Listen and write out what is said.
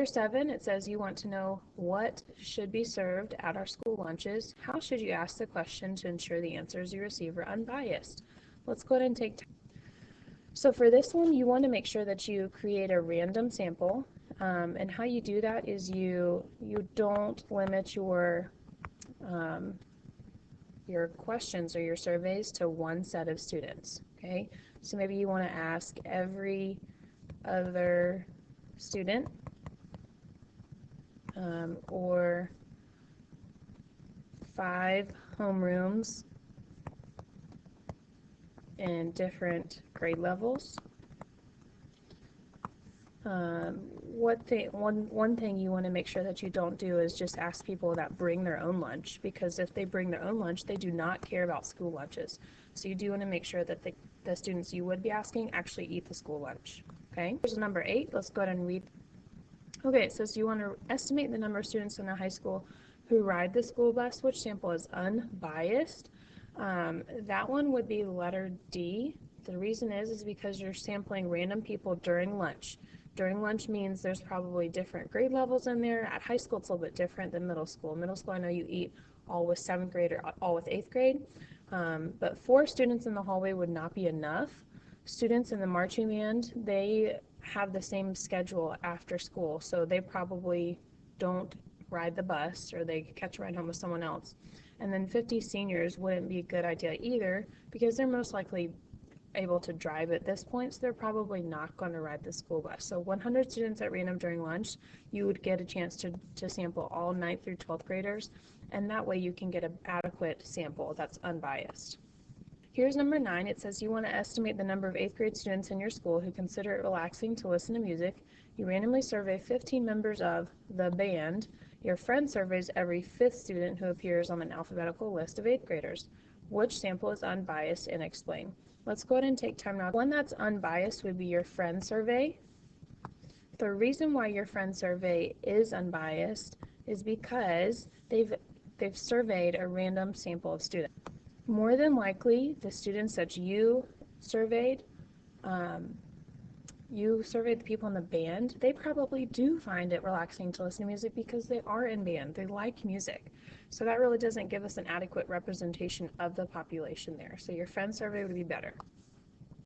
Number 7, it says you want to know what should be served at our school lunches. How should you ask the question to ensure the answers you receive are unbiased? Let's go ahead and take time. So for this one, you want to make sure that you create a random sample. And how you do that is you don't limit your questions or your surveys to one set of students. Okay, so maybe you want to ask every other student, or 5 homerooms in different grade levels. One thing you want to make sure that you don't do is just ask people that bring their own lunch, because if they bring their own lunch, they do not care about school lunches. So you do want to make sure that the students you would be asking actually eat the school lunch. Okay, here's number 8. Let's go ahead and read. Okay, it says you want to estimate the number of students in a high school who ride the school bus. Which sample is unbiased? That one would be letter D. The reason is because you're sampling random people during lunch. During lunch means there's probably different grade levels in there. At high school, it's a little bit different than middle school. Middle school, I know you eat all with 7th grade or all with 8th grade. But 4 students in the hallway would not be enough. Students in the marching band, they have the same schedule after school, so they probably don't ride the bus, or they catch a ride home with someone else. And then 50 seniors wouldn't be a good idea either, because they're most likely able to drive at this point, so they're probably not going to ride the school bus. So 100 students at random during lunch, you would get a chance to sample all 9th through 12th graders, and that way you can get an adequate sample that's unbiased. Here's number 9. It says you want to estimate the number of 8th grade students in your school who consider it relaxing to listen to music. You randomly survey 15 members of the band. Your friend surveys every 5th student who appears on an alphabetical list of 8th graders. Which sample is unbiased, and explain. Let's go ahead and take time now. One that's unbiased would be your friend survey. The reason why your friend survey is unbiased is because they've surveyed a random sample of students. More than likely, the students that you surveyed the people in the band, they probably do find it relaxing to listen to music because they are in band. They like music. So that really doesn't give us an adequate representation of the population there. So your friend survey would be better.